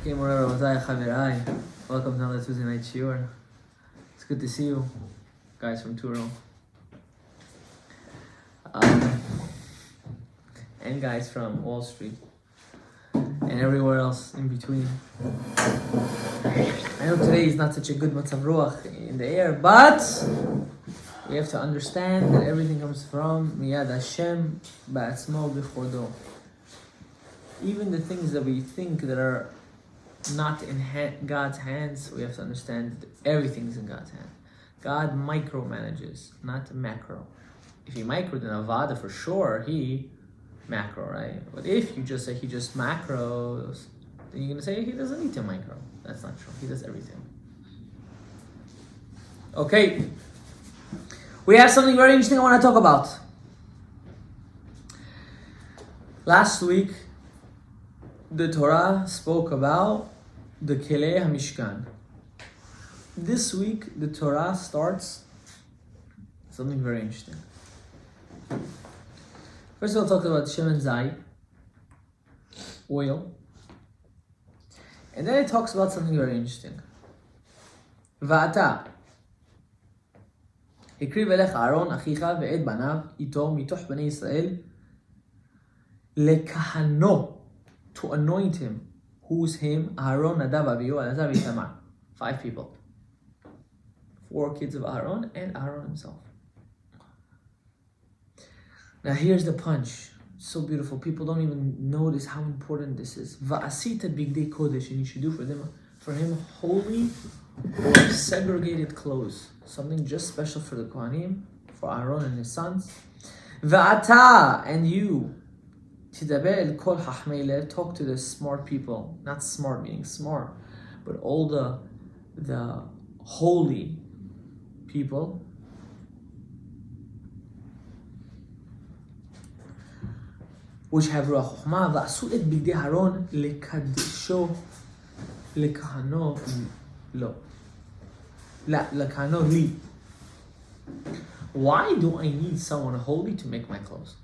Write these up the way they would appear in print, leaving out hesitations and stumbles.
Welcome to another Tuesday night shiur. It's good to see you, guys from Turo. And guys from Wall Street. And everywhere else in between. I know today is not such a good matzav ruach in the air, but we have to understand that everything comes from Miyad Hashem Ba'atzmo B'chodo. Even the things that we think that are not in God's hands, we have to understand that everything's in God's hand. God micromanages, not macro. If he micro, then Avada for sure, he macro, right? But if you just say he just macros, then you're going to say he doesn't need to micro. That's not true. He does everything. Okay. We have something very interesting I want to talk about. Last week, the Torah spoke about the Kelei HaMishkan. This week, the Torah starts something very interesting. First of all, it talks about Shemen Zayit, oil. And then it talks about something very interesting. Va'ata הקריב אליך אהרון אחיך ואת בניו איתו מתוך בני ישראל לכהנו, to anoint him. Who's him? Aaron, Nadav, Abihu, Elazar, Itamar. 5 people. 4 kids of Aaron and Aaron himself. Now here's the punch. So beautiful. People don't even notice how important this is. Va'asita bigdei kodesh, and you should do for him holy or segregated clothes. Something just special for the Kohanim, for Aaron and his sons. Va'ata, and you. Talk to the smart people, not smart meaning smart, but all the holy people. Which have ruach chokhmah. Va'asu et bigdei Aaron lekadesho lekahano lo lekahano li. Why do I need someone holy to make my clothes?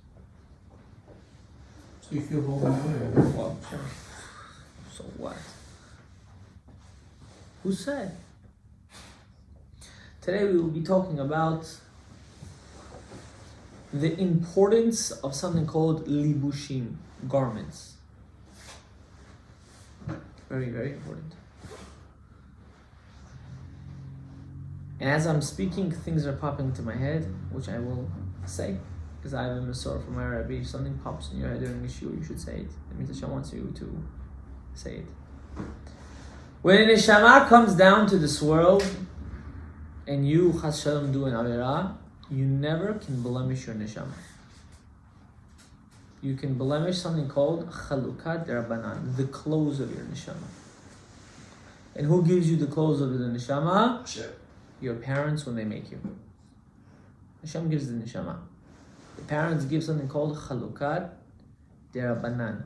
You feel holy. Well, so what? Who said? Today we will be talking about the importance of something called libushim, garments. Very, very important. And as I'm speaking, things are popping into my head, which I will say. Because I have a Masorah from my Rabbi. If something pops in your head during the shiur, you should say it. It means Hashem wants you to say it. When a neshama comes down to this world, and you, chas shalom, do an avirah, you never can blemish your neshama. You can blemish something called chalukat derabanan, the clothes of your neshama. And who gives you the clothes of the neshama? Hashem. Your parents when they make you. Hashem gives the neshama. The parents give something called chalukat derabanan.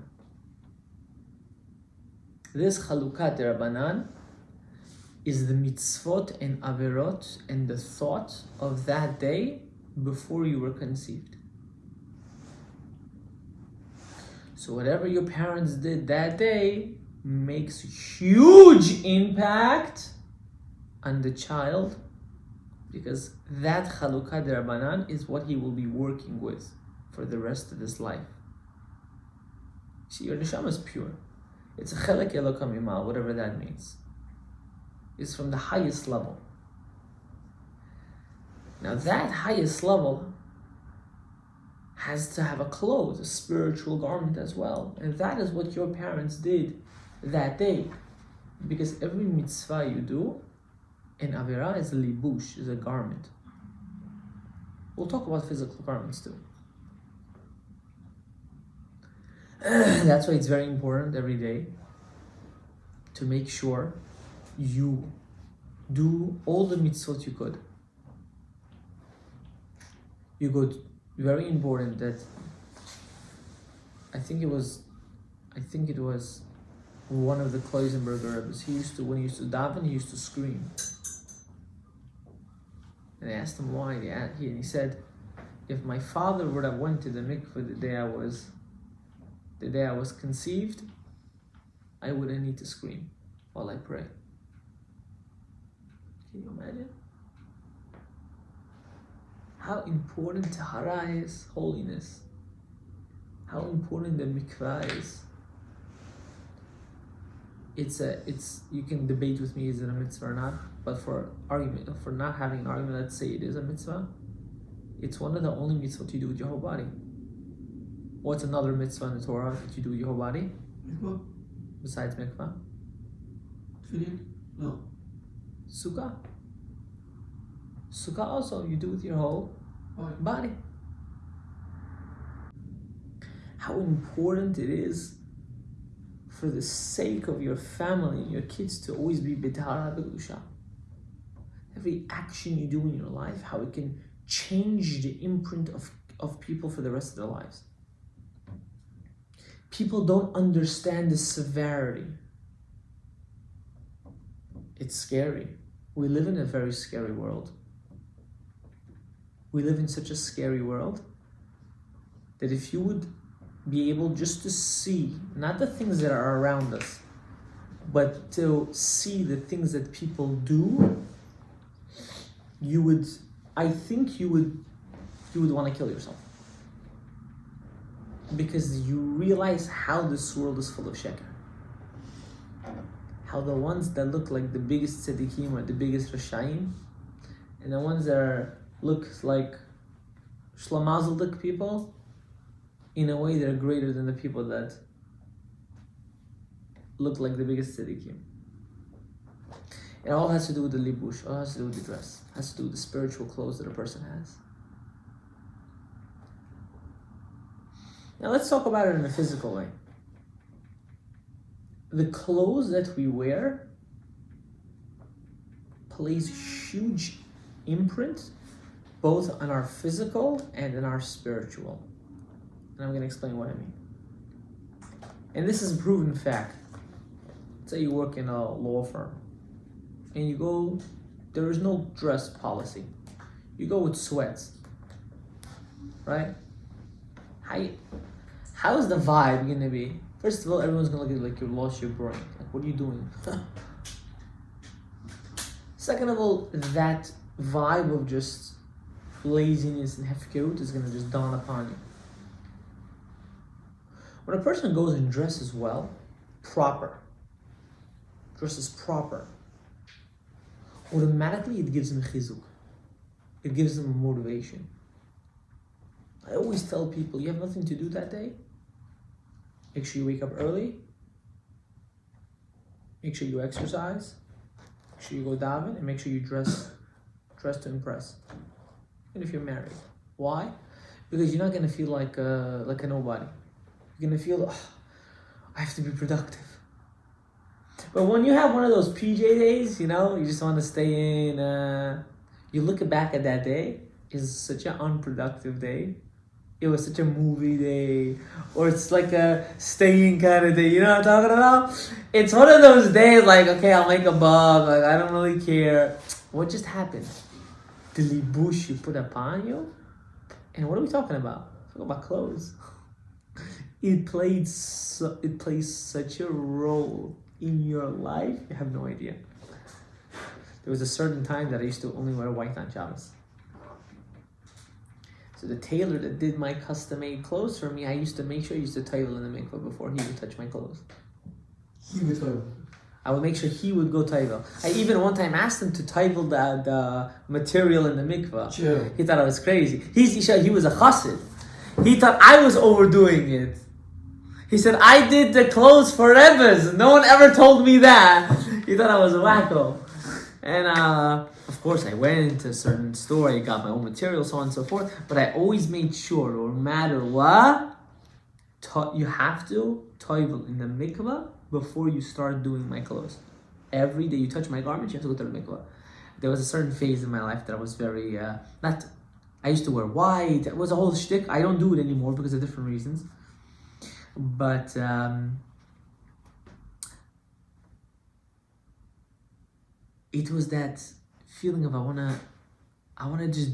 This chalukat derabanan is the mitzvot and averot and the thought of that day before you were conceived. So whatever your parents did that day makes huge impact on the child, because that chalukat derabanan is what he will be working with for the rest of his life. See, your neshama is pure. It's a chelek elokam imal, whatever that means. It's from the highest level. Now that highest level has to have a clothes, a spiritual garment as well. And that is what your parents did that day. Because every mitzvah you do, and avirah is a libush, is a garment. We'll talk about physical garments too. That's why it's very important every day to make sure you do all the mitzvot you could. You could, very important that, I think it was one of the Kloisenberger Rebbes, when he used to daven, he used to scream. And they asked him why, and he said, if my father would have went to the mikveh the day I was conceived, I wouldn't need to scream while I pray. Can you imagine? How important tahara is, holiness. How important the mikvah is. It's you can debate with me, is it a mitzvah or not? But for not having an argument, let's say it is a mitzvah. It's one of the only mitzvot you do with your whole body. What's another mitzvah in the Torah that you do with your whole body? Mikvah. Besides mikvah? Tefillin? No. Sukkah. Sukkah also you do with your whole body. How important it is for the sake of your family and your kids to always be b'tahara b'kedusha. Every action you do in your life, how it can change the imprint of people for the rest of their lives. People don't understand the severity. It's scary. We live in a very scary world. We live in such a scary world that if you would be able just to see, not the things that are around us, but to see the things that people do, I think you would want to kill yourself. Because you realize how this world is full of sheker. How the ones that look like the biggest tzaddikim are the biggest rashayim, and the ones that look like shlamazeldik people, in a way they're greater than the people that look like the biggest tzaddikim. It all has to do with the libush, all has to do with the dress, it has to do with the spiritual clothes that a person has. Now let's talk about it in a physical way. The clothes that we wear plays huge imprint both on our physical and in our spiritual. And I'm going to explain what I mean. And this is a proven fact. Say you work in a law firm and you go, there is no dress policy. You go with sweats, right? How's the vibe going to be? First of all, everyone's going to look at you like you lost your brain. Like, what are you doing? Second of all, that vibe of just laziness and hefkerut is going to just dawn upon you. When a person goes and dresses well, dresses proper, automatically it gives him chizuk. It gives him motivation. I always tell people, you have nothing to do that day? Make sure you wake up early. Make sure you exercise. Make sure you go daven, and make sure you dress to impress. And if you're married, why? Because you're not gonna feel like a nobody. You're gonna feel, I have to be productive. But when you have one of those PJ days, you just want to stay in. You look back at that day, it's such an unproductive day. It was such a movie day, or it's like a staying kind of day. You know what I'm talking about? It's one of those days like, okay, I'll make a buck. Like, I don't really care. What just happened? The libush you put upon you, and what are we talking about? We're talking about clothes. It plays such a role in your life. You have no idea. There was a certain time that I used to only wear white on Shabbos. So the tailor that did my custom-made clothes for me, I used to make sure he used to taival in the mikvah before he would touch my clothes. He would taival. I would make sure he would go taival. I even one time asked him to taival the material in the mikvah. Sure. He thought I was crazy. He was a chassid. He thought I was overdoing it. He said, I did the clothes for Rebbes. No one ever told me that. He thought I was a wacko. And of course, I went to a certain store. I got my own material, so on and so forth. But I always made sure, no matter what, you have to toivel in the mikvah before you start doing my clothes. Every day you touch my garments, you have to go to the mikvah. There was a certain phase in my life that I was very, I used to wear white. It was a whole shtick. I don't do it anymore because of different reasons. But it was that feeling of I wanna just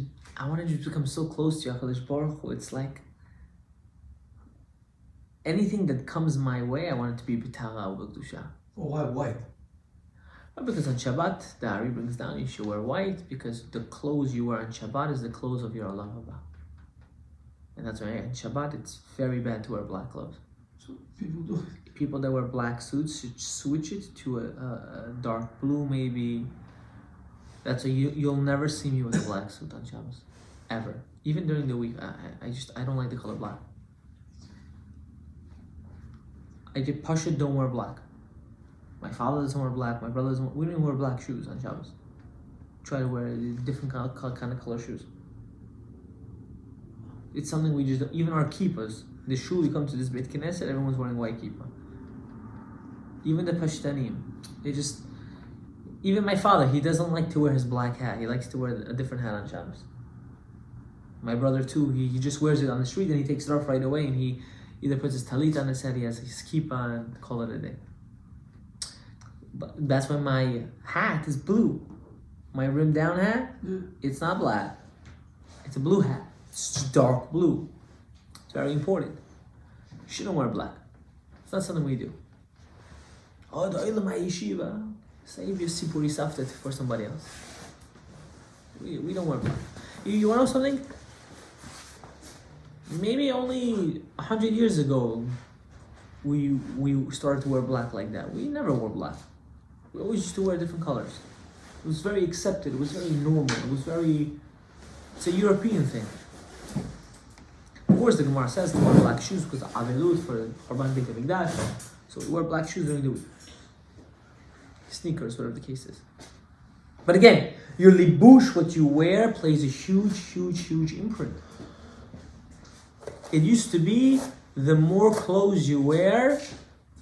become so close to HaKadosh Baruch Hu. It's like anything that comes my way, I want it to be b'tara or b'kedusha. Oh, why white? Because on Shabbat, the Ari brings down you should wear white because the clothes you wear on Shabbat is the clothes of your Allah Haba. And that's why on Shabbat it's very bad to wear black clothes. So people do it. People that wear black suits should switch it to a dark blue maybe. That's why you'll never see me with a black suit on Shabbos. Ever. Even during the week. I don't like the color black. I did Pasha don't wear black. My father doesn't wear black, my brother doesn't we don't even wear black shoes on Shabbos. Try to wear different kind of color shoes. It's something we just don't, even our kippas, the shul you come to this Beit Knesset, everyone's wearing white kippah. Even the Pashtanim, they just, even my father, he doesn't like to wear his black hat, he likes to wear a different hat on Shabbos. My brother too, he just wears it on the street and he takes it off right away and he either puts his talit on his head, he has his kippah and call it a day. But that's why my hat is blue. My rim down hat, it's not black. It's a blue hat. It's just dark blue. It's very important. You shouldn't wear black. It's not something we do. Oh, the oil of my yeshiva. Save your sipuri saftet for somebody else. We don't wear black. You want to know something? Maybe only 100 years ago we started to wear black like that. We never wore black. We always used to wear different colors. It was very accepted. It was very normal. It's a European thing. Of course, the Gemara says to wear black shoes because of Avelut for Chorban Beit HaMikdash. So we wear black shoes during the week. Sneakers, whatever the case is. But again, your libush, what you wear, plays a huge imprint. It used to be the more clothes you wear,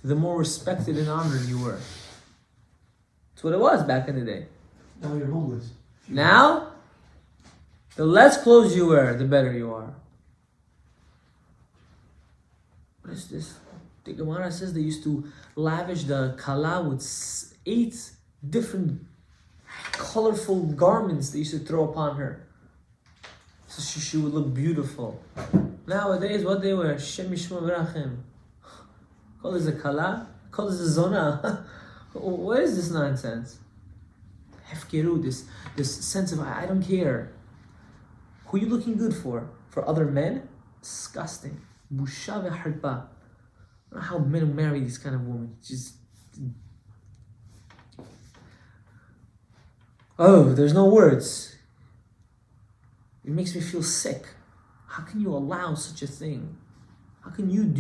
the more respected and honored you were. That's what it was back in the day. Now you're homeless. Now, the less clothes you wear, the better you are. What is this? The Gemara says they used to lavish the kala with 8 different colorful garments they used to throw upon her. So she would look beautiful. Nowadays, what they wear? Shem Yishma Berachim. Call this a kala? Call this a zona? What is this nonsense? Hefkeru, this sense of I don't care. Who are you looking good for? For other men? Disgusting. Busha ve'harpa. I don't know how men marry these kind of women. Just there's no words. It makes me feel sick. How can you allow such a thing? How can you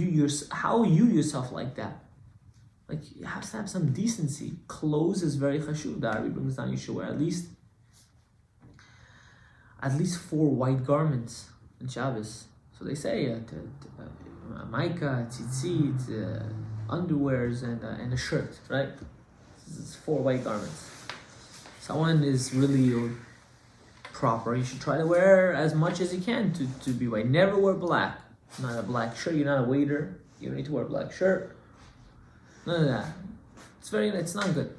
how are you yourself like that? Like, you have to have some decency. Clothes is very chashuv. The Ari brings down you should wear at least 4 white garments in Shabbos. So they say maika, tzitzit, underwears, and a shirt, right? This is 4 white garments. Someone is really proper. You should try to wear as much as you can to be white. Never wear black. Not a black shirt. You're not a waiter. You don't need to wear a black shirt. None of that. It's not good.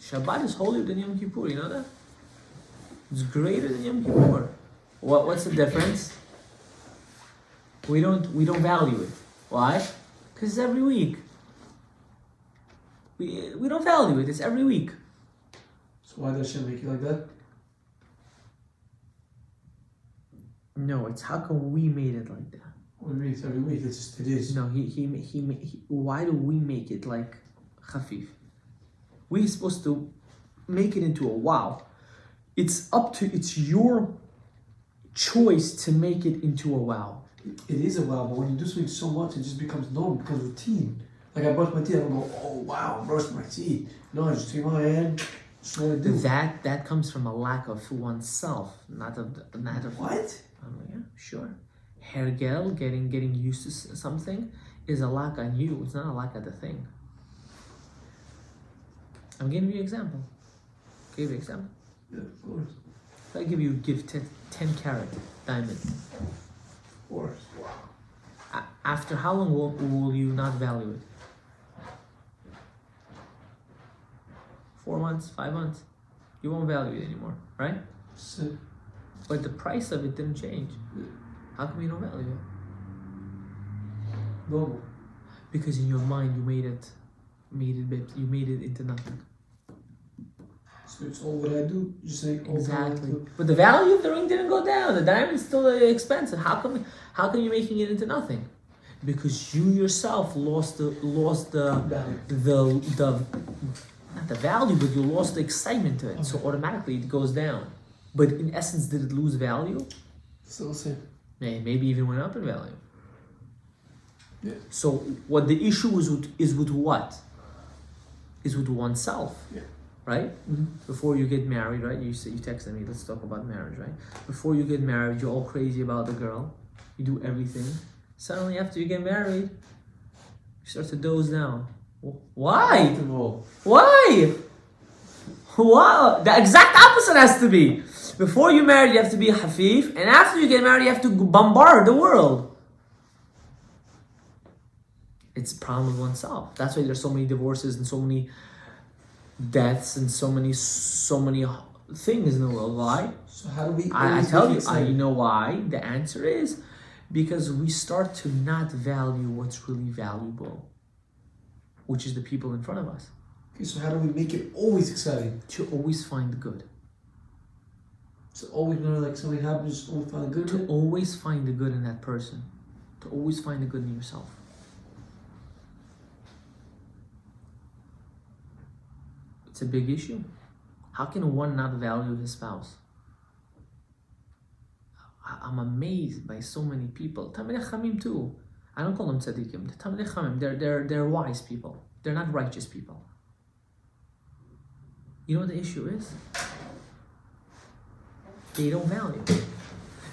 Shabbat is holier than Yom Kippur, you know that? It's greater than Yom Kippur. What's the difference? We don't value it. Why? Because it's every week. We don't value it, it's every week. So why does Hashem make it like that? No, it's how come we made it like that? What do you mean it's every week? It's just, it is. No, he why do we make it like chafif? We're supposed to make it into a wow. It's your choice to make it into a wow. It is a wow, but when you do something so much, it just becomes normal, it becomes routine. Like I brush my teeth, I don't go, oh wow, I brushed my teeth. No, I just take my hand, that's what I do. That comes from a lack of oneself, not of. What? Yeah, sure. Hergel, getting used to something, is a lack on you. It's not a lack of the thing. I'm giving you an example. Give you an example. Yeah, of course. If I give 10 carat diamond. Of course. After how long will you not value it? 4 months, 5 months. You won't value it anymore, right? So, But the price of it didn't change. How come you don't value it? normal. Because in your mind you made it into nothing. So it's all what I do. You say Exactly. But the value of the ring didn't go down. The diamond's still expensive. How come you're making it into nothing? Because you yourself lost the not the value, but you lost the excitement to it. Okay. So automatically it goes down. But in essence, did it lose value? Still the same. Maybe even went up in value. Yeah. So what the issue is with what? Is with oneself. Yeah. Right? Mm-hmm. Before you get married, right? You texted me, let's talk about marriage, right? Before you get married, you're all crazy about the girl. You do everything. Suddenly after you get married, you start to doze down. Why? Why? Wow, the exact opposite has to be. Before you marry, you have to be hafif, and after you get married, you have to bombard the world. It's a problem with oneself. That's why there's so many divorces and so many deaths and so many things in the world. Why? So how do we? I tell you, you know why? The answer is because we start to not value what's really valuable, which is the people in front of us. Okay, so how do we make it always exciting? To always find the good. So always like something happens, always find the good. To always find the good in that person. To always find the good in yourself. It's a big issue. How can one not value his spouse? I'm amazed by so many people. Tamilei Chamim too. I don't call them tzaddikim. Tamilei Chamim. They're wise people. They're not righteous people. You know what the issue is? They don't value.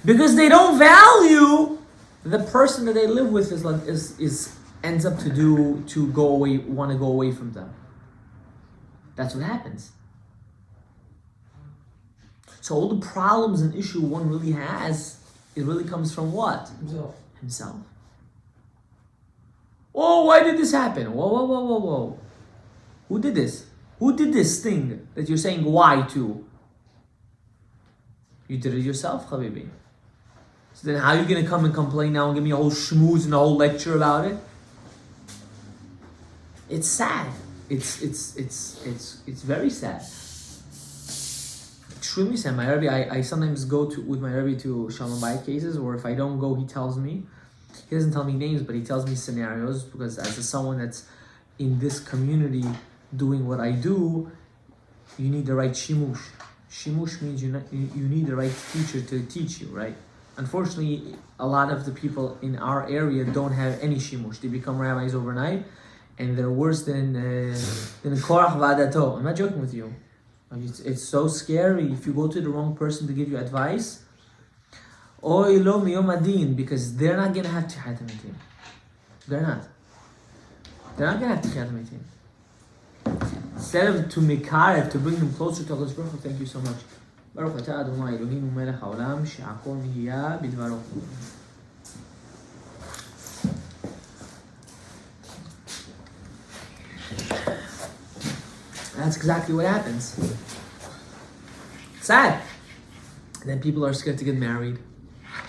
Because they don't value the person that they live with ends up to go away, want to go away from them. That's what happens. So all the problems and issue one really has, it really comes from what? Himself. Oh, why did this happen? Whoa. Who did this? Who did this thing that you're saying why to? You did it yourself, Habibi. So then how are you going to come and complain now and give me a whole schmooze and a whole lecture about it? It's sad. It's very sad. Extremely sad. My Rebbe, I sometimes go with my Rebbe to Shalom Bayit cases, or if I don't go, he tells me. He doesn't tell me names, but he tells me scenarios, because as someone that's in this community doing what I do, you need the right shimush. Shimush means you need the right teacher to teach you, right? Unfortunately, a lot of the people in our area don't have any shimush. They become rabbis overnight, and they're worse than Korach Vadato. I'm not joking with you. It's so scary if you go to the wrong person to give you advice. Oy lo miyom adin, because they're not gonna have Tichat Mitim. They're not gonna have Tichat Mitim. Instead of to Mikarev, to bring them closer to Allah Baruch Hu, thank you so much. Baruch Atah Adonai Eloheinu Melech Haolam she'akol nihiya bidvaro. That's exactly what happens. Sad. And then people are scared to get married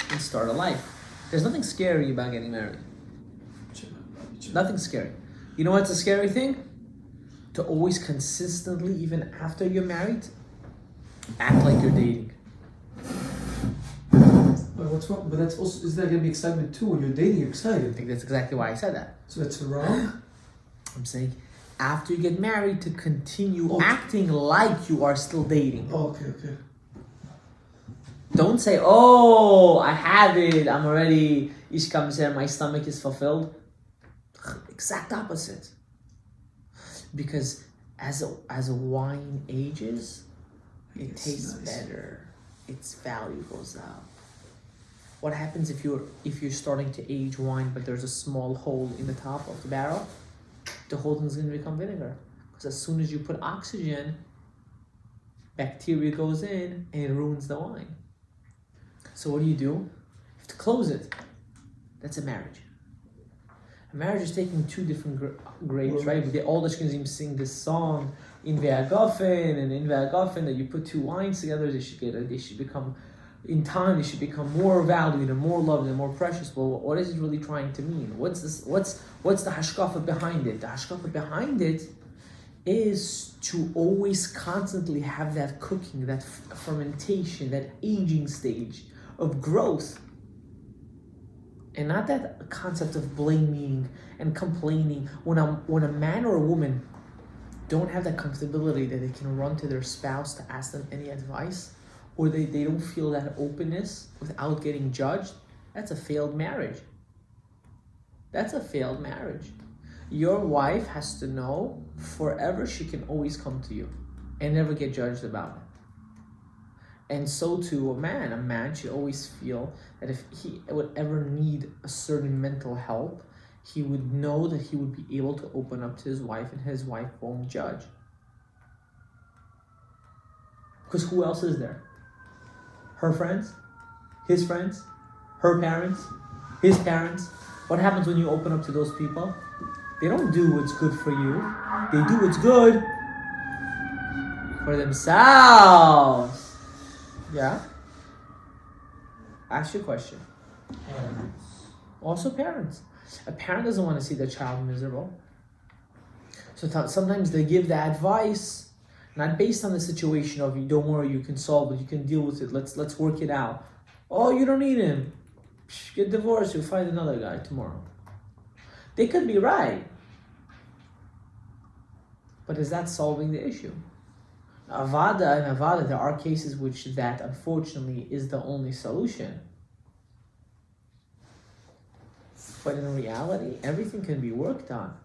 and start a life. There's nothing scary about getting married. Nothing scary. You know what's a scary thing? To always consistently, even after you're married, act like you're dating. But what's wrong? But that's also, is that going to be excitement too? When you're dating, you're excited. I think that's exactly why I said that. So that's wrong? I'm saying after you get married, to continue acting like you are still dating. Oh, okay. Don't say, oh, I have it, I'm already, my stomach is fulfilled. Exact opposite. Because as a wine ages, it tastes better. Its value goes up. What happens if you're starting to age wine, but there's a small hole in the top of the barrel? The whole thing's going to become vinegar. Because as soon as you put oxygen, bacteria goes in and it ruins the wine. So what do? You have to close it. That's a marriage. A marriage is taking two different grapes, right? All the Ashkenazim sing this song, in Ve'agafen, and in Ve'agafen, that you put two wines together, they should become In time, they should become more valued and more loved and more precious. Well, what is it really trying to mean? What's this? What's the hashkafa behind it? The hashkafa behind it is to always constantly have that cooking, that fermentation, that aging stage of growth. And not that concept of blaming and complaining. When a man or a woman don't have that comfortability that they can run to their spouse to ask them any advice, or they don't feel that openness without getting judged, that's a failed marriage. That's a failed marriage. Your wife has to know forever she can always come to you and never get judged about it. And so too a man. A man should always feel that if he would ever need a certain mental help, he would know that he would be able to open up to his wife and his wife won't judge. Because who else is there? Her friends? His friends? Her parents? His parents? What happens when you open up to those people? They don't do what's good for you. They do what's good for themselves. Yeah? Ask your question. Parents. Also parents. A parent doesn't want to see their child miserable. So sometimes they give the advice not based on the situation of, you don't worry, you can solve it, you can deal with it, let's work it out. Oh, you don't need him. Get divorced, you'll find another guy tomorrow. They could be right. But is that solving the issue? Avada, there are cases which that unfortunately is the only solution. But in reality, everything can be worked on.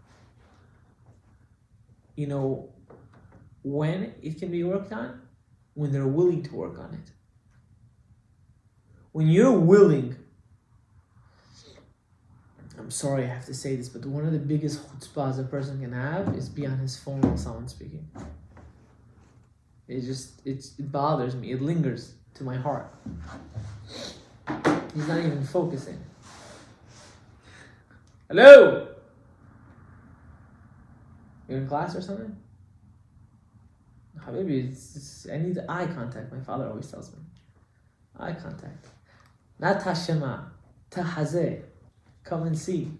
You know, when it can be worked on? When they're willing to work on it. When you're willing, I'm sorry I have to say this, but one of the biggest chutzpahs a person can have is be on his phone while someone's speaking. It bothers me. It lingers to my heart. He's not even focusing. Hello? You're in class or something? Habibi, I need eye contact. My father always tells me. Eye contact. Not tashema, tahazeh. Come and see.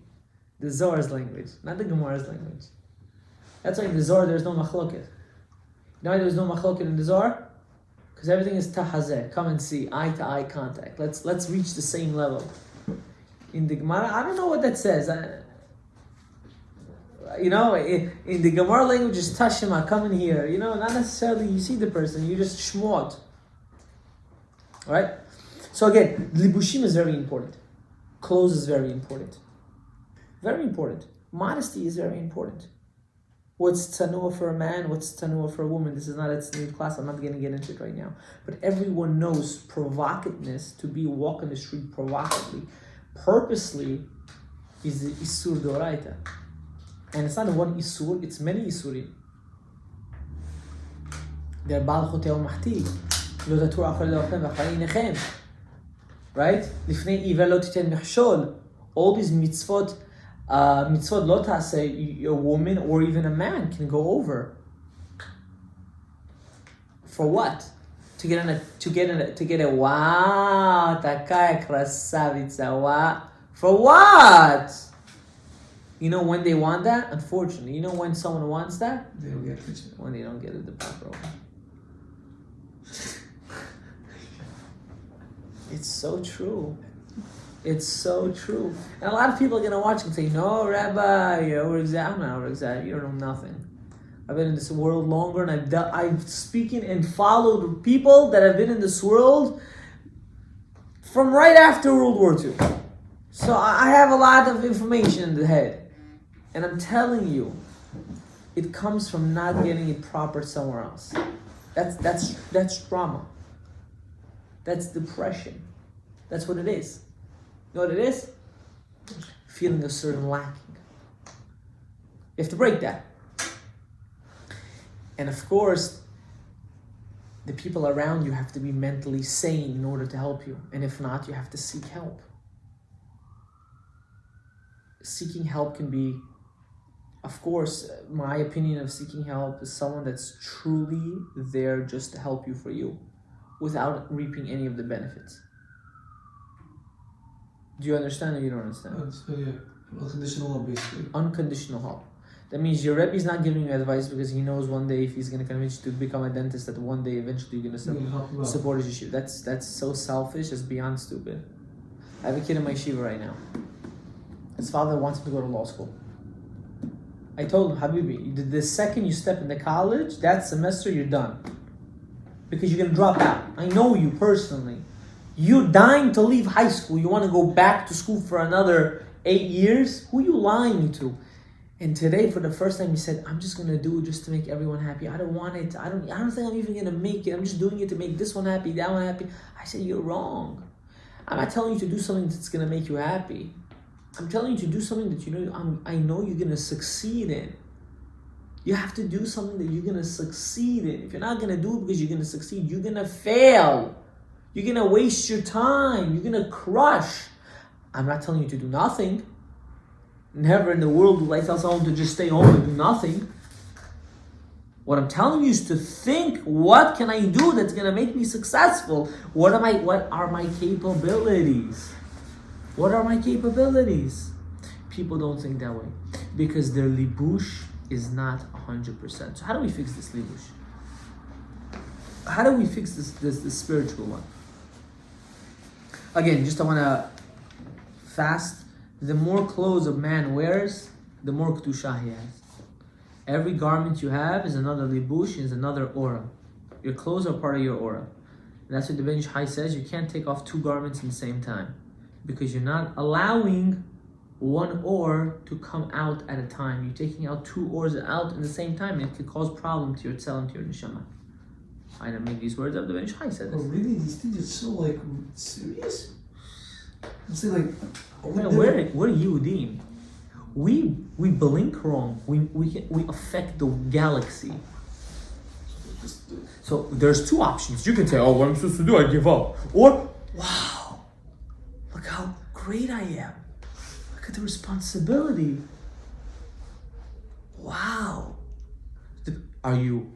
The Zohar's language, not the Gemara's language. That's why in the Zohar there's no machloket. You know why there's no machloket in the Zohar? Because everything is tahazeh. Come and see, eye to eye contact. Let's reach the same level. In the Gemara, I don't know what that says. In the Gemara language is tashema, come in here. Not necessarily you see the person, you just shmot. Right? So again, libushim is very important. Clothes is very important. Very important. Modesty is very important. What's tzanuah for a man? What's tzanuah for a woman? This is not a tzniut class. I'm not going to get into it right now. But everyone knows provocativeness, to be walk on the street provocatively, purposely, is the isur doraita. And it's not one isur, it's many isurim. They're bal chotei mahti. Lo tatur achar le'ochem v'acharei nechem. Right? Lifnei iver lo titen mechshol. All these mitzvot lo ta'aseh, a woman or even a man can go over. For what? To get a wow, takaya krasavitsa, wow. For what? When they want that? Unfortunately, when someone wants that? They don't get it. When they don't get it the proper way. It's so true. It's so true. And a lot of people are going to watch and say, no, Rabbi, you're over-exaggerating. I'm not over-exaggerating. You don't know nothing. I've been in this world longer, and I've speaking and followed people that have been in this world from right after World War II. So I have a lot of information in the head. And I'm telling you, it comes from not getting it proper somewhere else. That's trauma. That's depression. That's what it is. You know what it is? Feeling a certain lacking. You have to break that. And of course, the people around you have to be mentally sane in order to help you. And if not, you have to seek help. Seeking help can be, of course, my opinion of seeking help is someone that's truly there just to help you for you. without reaping any of the benefits. Do you understand or you don't understand? So yeah, unconditional love basically. Unconditional help. That means your Rebbe is not giving you advice because he knows one day if he's going to convince you to become a dentist, that one day eventually you're going to support his yeshiva. That's so selfish, it's beyond stupid. I have a kid in my yeshiva right now. His father wants him to go to law school. I told him, Habibi, the second you step into college, that semester you're done. Because you're going to drop out. I know you personally. You're dying to leave high school. You want to go back to school for another 8 years? Who are you lying to? And today, for the first time, he said, I'm just going to do it just to make everyone happy. I don't want it. I don't think I'm even going to make it. I'm just doing it to make this one happy, that one happy. I said, you're wrong. I'm not telling you to do something that's going to make you happy. I'm telling you to do something that I know you're going to succeed in. You have to do something that you're going to succeed in. If you're not going to do it because you're going to succeed, you're going to fail. You're going to waste your time. You're going to crush. I'm not telling you to do nothing. Never in the world will I tell someone to just stay home and do nothing. What I'm telling you is to think, what can I do that's going to make me successful? What are my capabilities? What are my capabilities? People don't think that way because their libush is not 100%. So how do we fix this libush? How do we fix this spiritual one? Again, just I want to fast. The more clothes a man wears, the more kedusha he has. Every garment you have is another libush, is another aura. Your clothes are part of your aura. And that's what the Ben Ish Chai says. You can't take off 2 garments at the same time because you're not allowing one ore to come out at a time. You're taking out 2 ores out at the same time, and it could cause problem to your tzel and to your neshama. I didn't make these words up. The Ben Ish Chai said this. Oh really? These things are so serious. I'm saying we're Yehudim. We blink wrong. We affect the galaxy. So there's 2 options. You can say, "Oh, what am I supposed to do? I give up." Or, "Wow, look how great I am. Look at the responsibility. Wow." Are you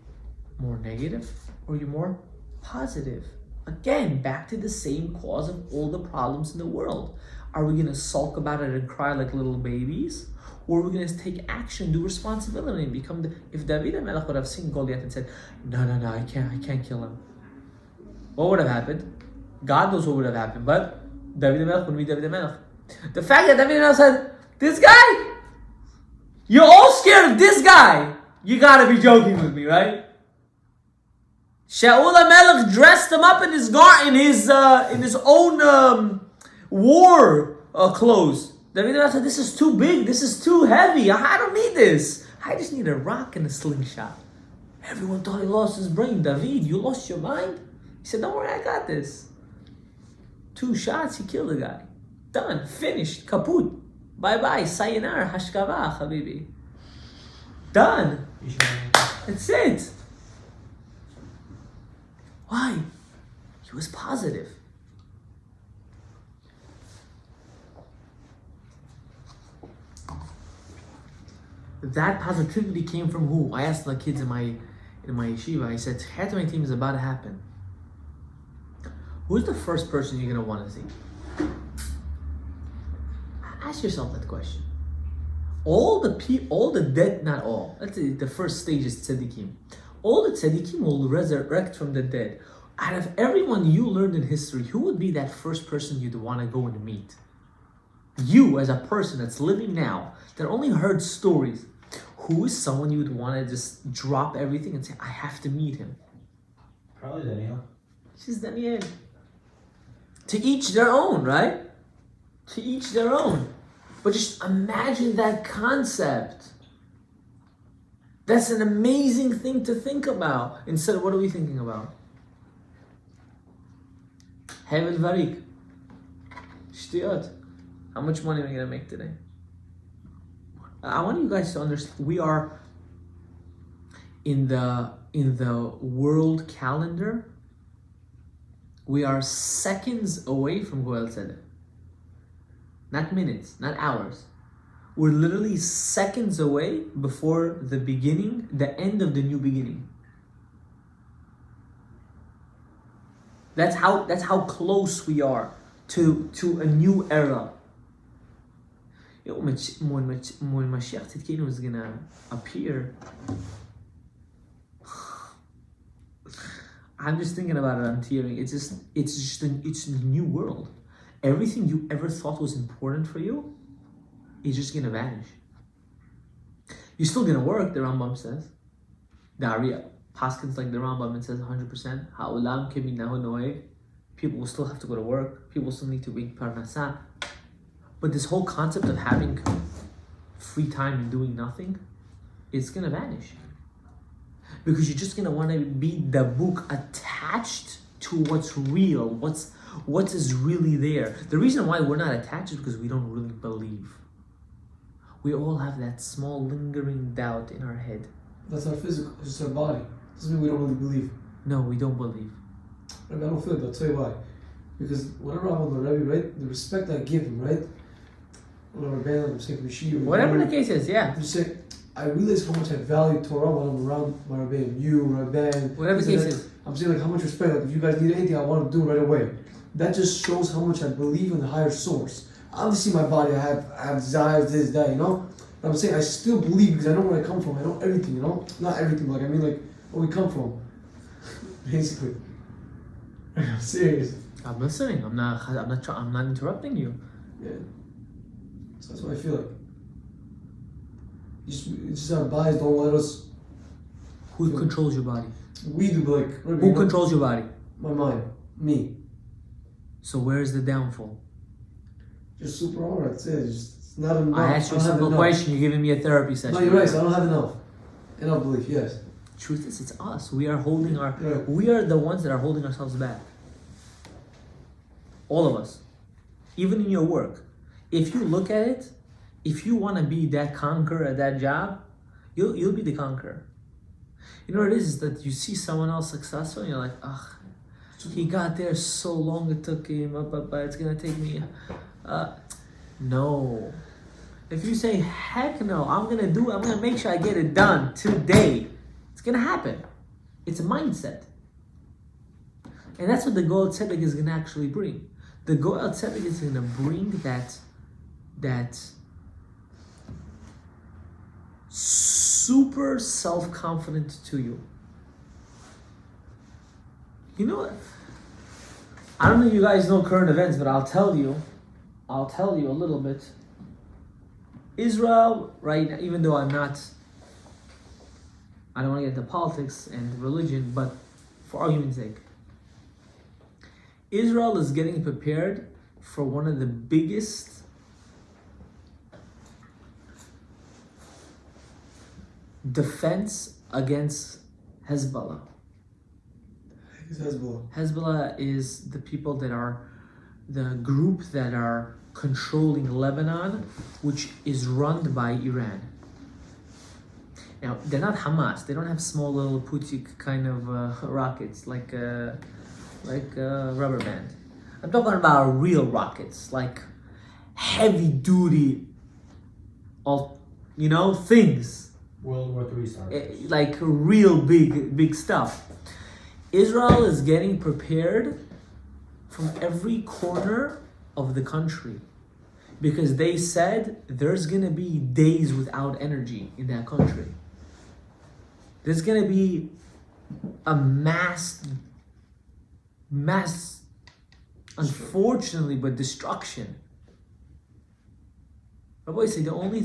more negative or are you more positive? Again, back to the same cause of all the problems in the world. Are we going to sulk about it and cry like little babies? Or are we going to take action, do responsibility, and become if David HaMelech would have seen Goliath and said, no, I can't kill him. What would have happened? God knows what would have happened, but David HaMelech wouldn't be David HaMelech. The fact that David HaMelech said, this guy, you're all scared of this guy. You got to be joking with me, right? Shaul HaMelech dressed him up in his own war clothes. David HaMelech said, this is too big, this is too heavy, I don't need this. I just need a rock and a slingshot. Everyone thought he lost his brain. David, you lost your mind? He said, don't worry, I got this. 2 shots, he killed the guy. Done, finished, kaput. Bye-bye, sayonara, hashkava, habibi. Done. That's it. Why? He was positive. That positivity came from who? I asked the kids in my yeshiva, I said, Chet team is about to happen. Who's the first person you're going to want to see? Ask yourself that question. All the dead, not all. Let's say the first stage is tzaddikim. All the tzaddikim will resurrect from the dead. Out of everyone you learned in history, who would be that first person you'd want to go and meet? You, as a person that's living now, that only heard stories, who is someone you would want to just drop everything and say, I have to meet him? Probably Daniel. She's Daniel. To each their own, right? To each their own. But just imagine that concept. That's an amazing thing to think about. Instead of, what are we thinking about? Hevel Varik. Shtiyot. How much money are we going to make today? I want you guys to understand, we are in the world calendar, we are seconds away from Goel Tzedek. Not minutes, not hours. We're literally seconds away before the beginning, the end of the new beginning. That's how close we are to a new era. When Mashiach Tzidkenu is gonna appear, I'm just thinking about it. I'm tearing. It's a new world. Everything you ever thought was important for you is just gonna vanish. You're still gonna work. The Rambam says. The Ariya Paskins like the Rambam and says 100%. Ha'olam keminahu noeg. People will still have to go to work. People still need to make parnasah. But this whole concept of having free time and doing nothing, it's gonna vanish. Because you're just gonna want to be the book attached to what's real, what is really there. The reason why we're not attached is because we don't really believe. We all have that small lingering doubt in our head. That's our physical, it's just our body. Doesn't mean we don't really believe. No, we don't believe. I don't feel it, I'll tell you why. Because whenever I'm on the Rebbe, right, the respect I give him, right? Whenever I'm saying Rishi or whatever the case is, yeah. I'm just saying, I realize how much I value Torah when I'm around my Rebbe, you, Rebbe. Whatever the case is. I'm saying like how much respect, like if you guys need anything, I want to do it right away. That just shows how much I believe in the higher source. Obviously my body, I have desires, this, that, you know? But I'm saying I still believe because I know where I come from. I know everything, you know? Not everything, like I mean like where we come from. Basically. I'm serious. I'm listening. I'm not interrupting you. Yeah. So that's what I feel like. It's just our bodies don't let us. Who controls your body? We do, but like. Who controls your body? My mind. Me. So where's the downfall? Just super hard. That's it. It's not enough. I asked you a simple question. You're giving me a therapy session. No, you're right. So I don't have enough. Enough belief. Yes. Truth is, it's us. We are holding our. Yeah. We are the ones that are holding ourselves back. All of us. Even in your work. If you look at it, if you want to be that conqueror at that job, you'll be the conqueror. You know what it is that you see someone else successful and you're like, ugh, he got there so long it took him, it's gonna take me. No. If you say, heck no, I'm gonna make sure I get it done today, it's gonna happen. It's a mindset. And that's what the Goel Tzedek is gonna actually bring. The Goel Tzedek is gonna bring that super self-confident to you. You know what? I don't know if you guys know current events, but I'll tell you a little bit. Israel, right now, even though I don't want to get into politics and religion, but for argument's sake, Israel is getting prepared for one of the biggest defense against Hezbollah. Hezbollah is the people that are the group that are controlling Lebanon, which is run by Iran. Now, they're not Hamas. They don't have small little Putik kind of rockets like rubber band. I'm talking about real rockets, like heavy duty, things. World War III started. Like real big stuff. Israel is getting prepared from every corner of the country because they said there's gonna be days without energy in that country. There's gonna be a mass, unfortunately, but destruction. Rabbi say the only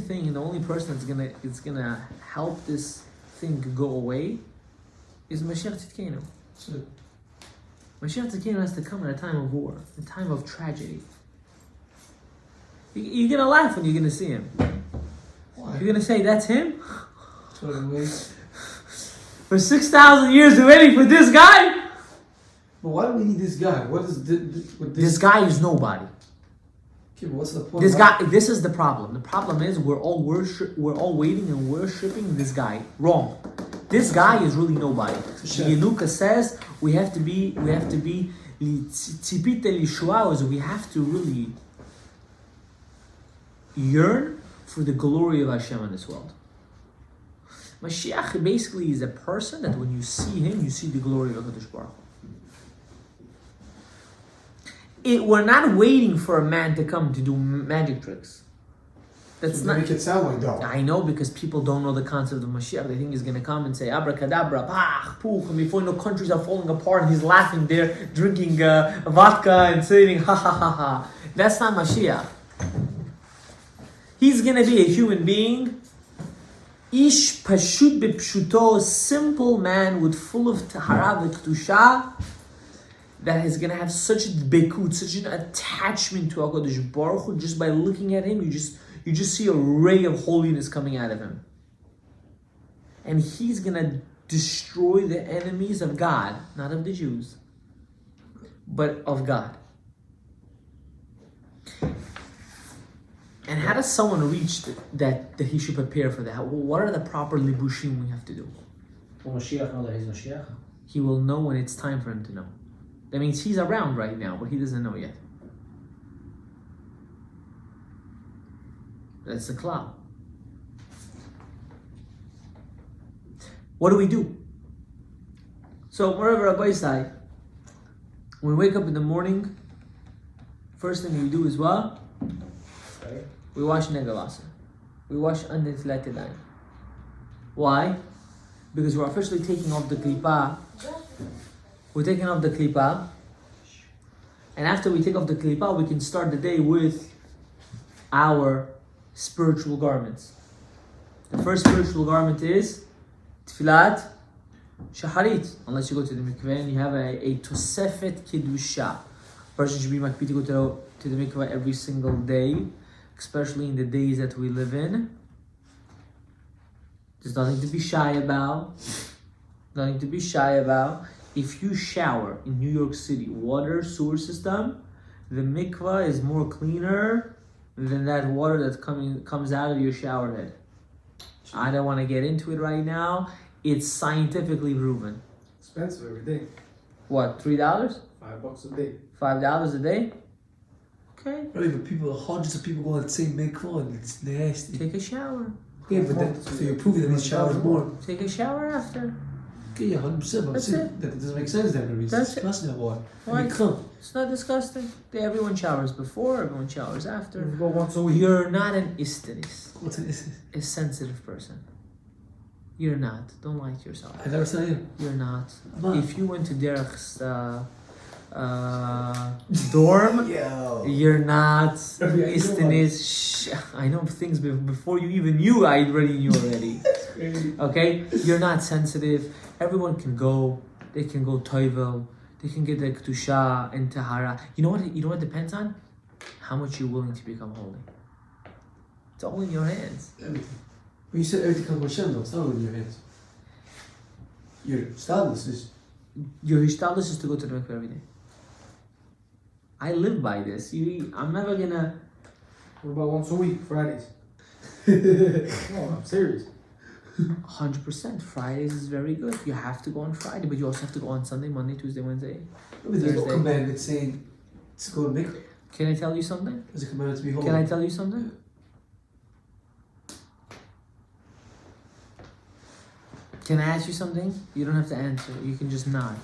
person that's gonna help this thing go away is Mashiach Tzidkenu. Mashiach Tzidkenu has to come at a time of war, a time of tragedy. You're gonna laugh when you're gonna see him. Why? You're gonna say, that's him? Totally. For 6,000 years we're waiting for this guy? But why do we need this guy? What is this guy is nobody. Okay, but what's the point? This is the problem. The problem is we're all waiting and worshiping this guy. Wrong. This guy is really nobody. Yenuka says we have to be tzipita lishua, is we have to really yearn for the glory of Hashem in this world. Mashiach basically is a person that when you see him, you see the glory of HaKadosh Baruch Hu. We're not waiting for a man to come to do magic tricks. That's not. Make it sound like that. I know, because people don't know the concept of Mashiach. They think he's going to come and say abracadabra, pach, poof, and before you know, countries are falling apart, and he's laughing there, drinking vodka and saying ha ha ha ha. That's not Mashiach. He's going to be a human being, ish pashut b'pshuto, simple man with full of tahara v'kedusha, that is going to have such a bekut, such an attachment to HaKadosh Baruch Hu. Just by looking at him, you just see a ray of holiness coming out of him. And he's going to destroy the enemies of God, not of the Jews, but of God. And how does someone reach that he should prepare for that? What are the proper libushim we have to do? Will Mashiach know that he's Mashiach? He will know when it's time for him to know. That means he's around right now, but he doesn't know yet. That's the cloud. What do we do? So, wherever Rabbi say, when we wake up in the morning, first thing we do is what? Right? We wash Negalasa. We wash under Tfilat. Why? Because we're officially taking off the klippah. We're taking off the klippah. And after we take off the klippah, we can start the day with our spiritual garments. The first spiritual garment is Tfilat Shaharit. Unless you go to the mikveh and you have a Tosefet Kiddusha. A person should be makpid to go to the mikveh every single day, especially in the days that we live in. There's nothing to be shy about. Nothing to be shy about. If you shower in New York City, water, sewer system, the mikveh is more cleaner than that water that comes out of your shower head. I don't want to get into it right now. It's scientifically proven. Expensive every day. What, $3? $5 a day. $5 a day? Okay. Really, but hundreds of people go on the same mikvah, and it's nasty. Take a shower. Yeah, but then, so you're proving that these showers more. Take a shower after. Okay, yeah, 100%, but That's see, it. that doesn't make sense then. It's That's it. disgusting that water. Why? You can't. It's not disgusting. Everyone showers before, everyone showers after. Go once a week. You're not an istanis, What's an issue? a sensitive person. You're not. Don't lie to yourself. I never said it. You're not. I'm not. If you went to Derek's dorm, Yo. you're not Yeah, I know istanis. I know things before you even knew. I already knew already. Okay? You're not sensitive. Everyone can go. They can go toivel. They can get their kedusha and tahara. You know what it depends on? How much you're willing to become holy. It's all in your hands. Everything. When you said everything comes from Hashem, though, it's not in your hands. Your status is. Your hishtadlus is to go to the mikveh every day. I live by this. I'm never gonna. What about once a week, Fridays? No, I'm serious. 100%. Fridays is very good. You have to go on Friday, but you also have to go on Sunday, Monday, Tuesday, Wednesday. There's no Thursday. commandment saying to go to mikvah. Can I tell you something? There's a commandment to be holy. Can I tell you something? Can I ask you something? You don't have to answer. You can just nod.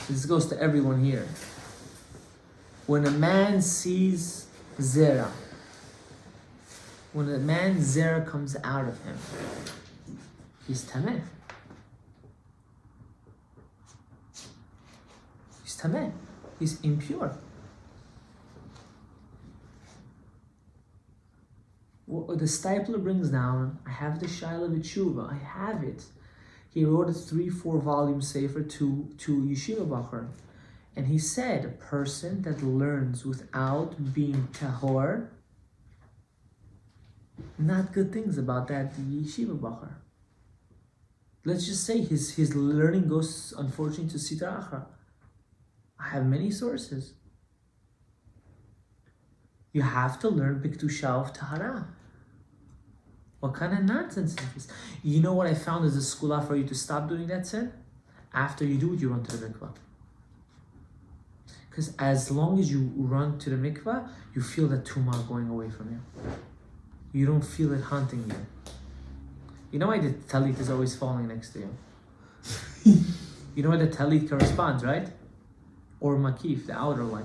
This goes to everyone here. When a man sees zera, when a man's zera comes out of him, he's tameh. He's tameh. He's impure. What the Stipler brings down, I have the Shaila V'tshuva, I have it. He wrote a 3-4 volume sefer to Yeshiva Bachar. And he said, a person that learns without being tahor, not good things about that Yeshiva Bachar. Let's just say his learning goes, unfortunately, to Sitra Achra. I have many sources. You have to learn Biktusha of Tahara. What kind of nonsense is this? You know what I found is a skula for you to stop doing that sin? After you do it, you run to the mikvah. Because as long as you run to the mikvah, you feel that tumah going away from you. You don't feel it haunting you. You know why the talit is always falling next to you? You know why the talit corresponds, right? or makif, the outer light.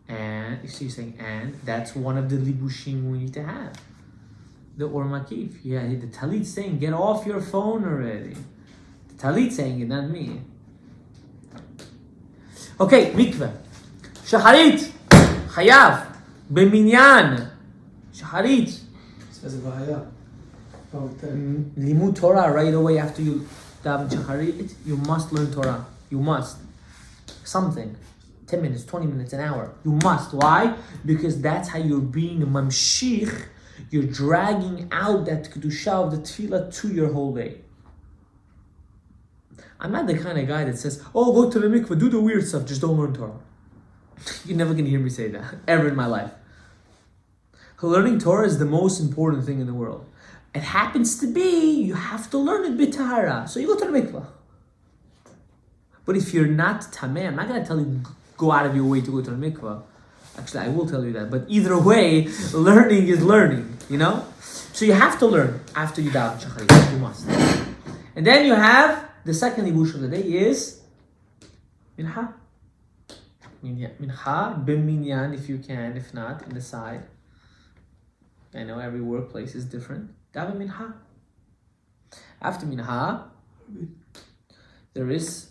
And you see, you're saying, and that's one of the libushim we need to have. The or makif. Yeah, the talit saying, get off your phone already. The talit saying it, not me. Okay, mikveh. Shaharit. Chayav. Beminyan. Shaharit. Says Vahaya. Limud Torah right away after you daven shaharit. You must learn Torah. You must. Something. 10 minutes, 20 minutes, an hour. You must. Why? Because that's how you're being mamshich. You're dragging out that kedusha of the tefillah to your whole day. I'm not the kind of guy that says, oh, go to the mikveh, do the weird stuff, just don't learn Torah. You're never going to hear me say that, ever in my life. Learning Torah is the most important thing in the world. It happens to be, you have to learn it b'tahara. So you go to the mikveh. But if you're not tameh, I'm not going to tell you, go out of your way to go to the mikveh. Actually, I will tell you that. But either way, learning is learning, you know? So you have to learn after you daven shacharit. You must. And then you have, the second libush of the day is mincha. Mincha, b'minyan if you can, if not, in the side. I know every workplace is different. Daven mincha. After mincha, there is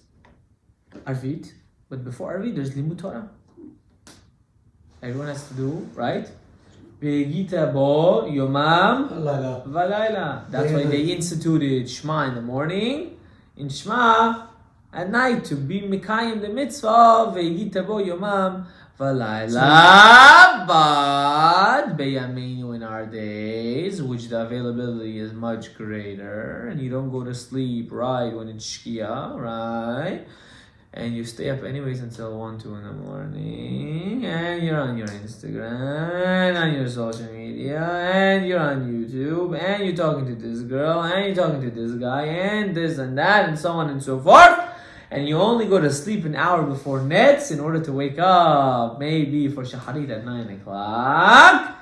arvit. But before arvit, there's limud Torah. Everyone has to do, right? Ve'gita bo yomam v'layla. That's why they instituted Shema in the morning, in Shema at night to be Mekayim the mitzvah. Ve'gita bo yomam v'layla. But beyameinu in our days, which the availability is much greater, and you don't go to sleep right when it's Shkia, right? And you stay up anyways until 1, 2 in the morning, and you're on your Instagram, and on your social media, and you're on YouTube, and you're talking to this girl, and you're talking to this guy, and this and that, and so on and so forth, and you only go to sleep an hour before nets in order to wake up, maybe for shaharit at 9 o'clock.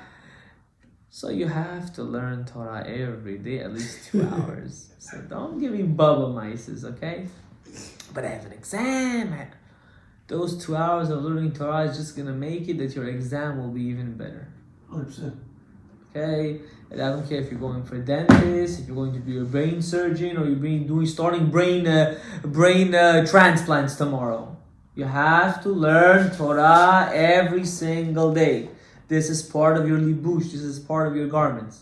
So you have to learn Torah every day, at least 2 hours. So don't give me bubble mices, okay? But I have an exam. Those 2 hours of learning Torah is just going to make it that your exam will be even better. 100%. Okay? And I don't care if you're going for a dentist, if you're going to be a brain surgeon, or you're starting brain transplants tomorrow. You have to learn Torah every single day. This is part of your libush. This is part of your garments.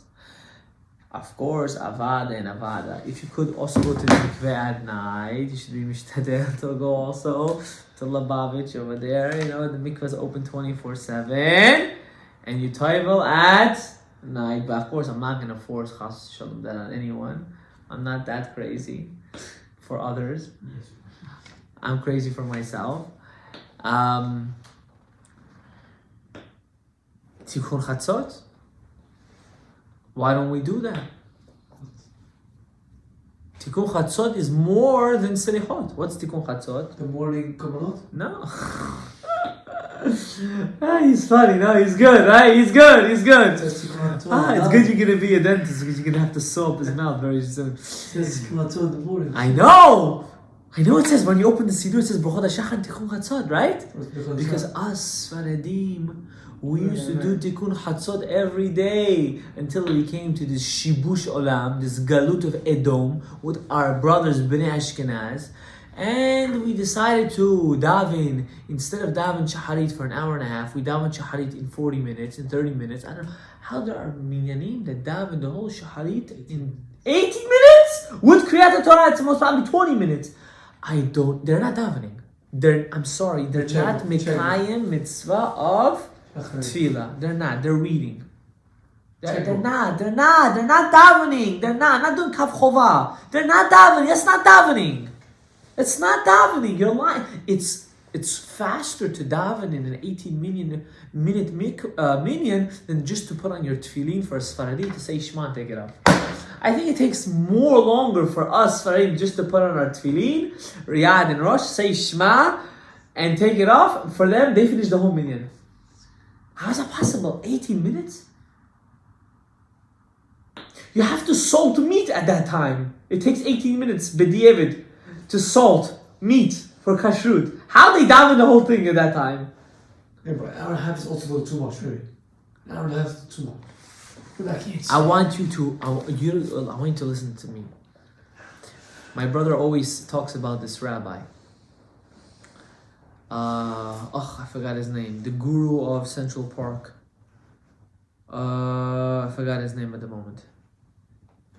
Of course, avada and avada. If you could also go to the mikveh at night, you should be mishtadel to go also to Lubavitch over there. You know, the mikveh is open 24/7, and you toivel at night. But of course, I'm not going to force chas shalom that on anyone. I'm not that crazy for others. I'm crazy for myself. Tikkun chatzot. Why don't we do that? Tikkun Chatzot is more than Selichot. What's Tikkun Chatzot? The morning Kabbalah? No. He's funny, no? He's good, right? He's good. It's good you're going to be a dentist because you're going to have to sew up his mouth very soon. It says Tikkun Chatzot in the morning. I know it says, when you open the Siddur, it says, B'chod HaShachar Tikkun Chatzot, right? Because us, Faradim, we used to do Tikkun Chatzot every day until we came to this Shibush Olam, this Galut of Edom, with our brothers Bnei Ashkenaz, and we decided to daven, instead of daven Shaharit for an hour and a half, we daven Shaharit in 40 minutes, in 30 minutes. I don't know how there are minyanim that daven the whole Shaharit in 18 minutes? With Kriyat Torah, it's most probably 20 minutes. They're not davening. They're not Mekayim mitzvah of Tefillah. They're reading. They're not davening. They're not doing Kav Chova. They're not davening. It's not davening. You're lying. It's faster to daven in an 18 minute minyan than just to put on your tefillin for a Sfaradi to say Shema and take it off. I think it takes more longer for us Sfaradim just to put on our tefillin, Riyad and Rosh, say Shema and take it off. For them, they finish the whole minyan. How is that possible? 18 minutes? You have to salt meat at that time. It takes 18 minutes, b'di'evid, to salt meat. for kashrut. How they daven the whole thing at that time? Yeah, but an hour and a half is also a little too much, really. An hour and a half is too much. I can't see. I want you to listen to me. My brother always talks about this rabbi. I forgot his name. The guru of Central Park. I forgot his name at the moment.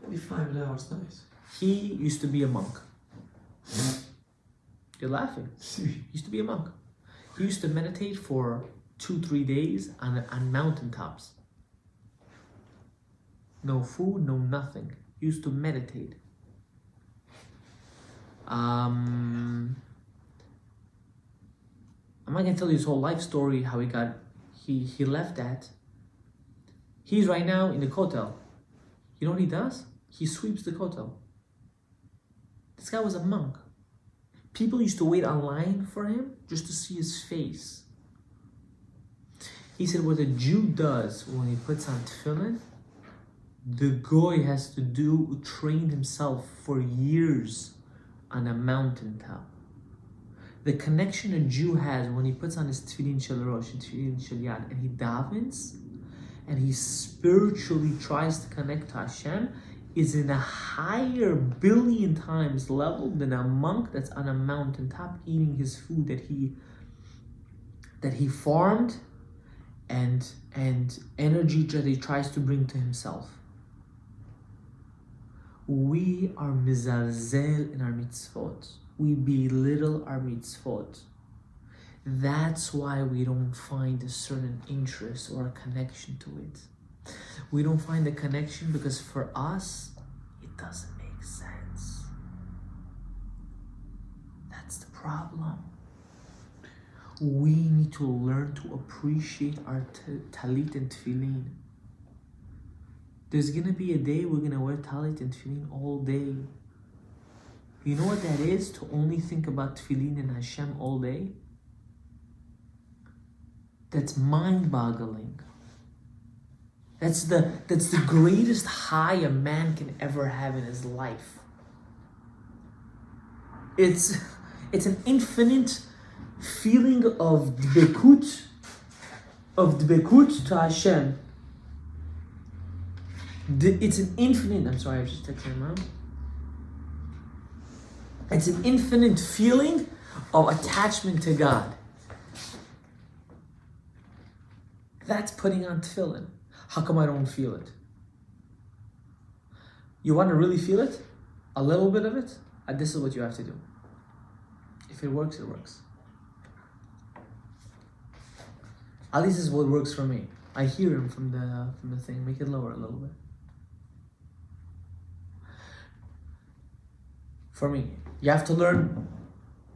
45 an hour is nice. He used to be a monk. You're laughing. He used to be a monk. He used to meditate for 2-3 days on mountaintops. No food, no nothing. He used to meditate. I'm not gonna tell you his whole life story, how he left that. He's right now in the kotel. You know what he does? He sweeps the kotel. This guy was a monk. People used to wait online for him just to see his face. He said what a Jew does when he puts on tefillin, the goy has to train himself for years on a mountaintop. The connection a Jew has when he puts on his tefillin shel rosh and tefillin shel yad and he davens and he spiritually tries to connect to Hashem is in a higher billion times level than a monk that's on a mountaintop eating his food that he farmed and energy that he tries to bring to himself. We are mizalzel in our mitzvot. We belittle our mitzvot. That's why we don't find a certain interest or a connection to it. We don't find a connection because for us, it doesn't make sense. That's the problem. We need to learn to appreciate our talit and tefillin. There's gonna be a day we're gonna wear talit and tefillin all day. You know what that is? To only think about tefillin and Hashem all day? That's mind-boggling. That's the greatest high a man can ever have in his life. It's an infinite feeling of dbekut to Hashem. It's an infinite. I'm sorry, I just texted my mom. It's an infinite feeling of attachment to God. That's putting on tefillin. How come I don't feel it? You want to really feel it? A little bit of it? This is what you have to do. If it works, it works. At least this is what works for me. I hear him from the thing. Make it lower a little bit. For me, you have to learn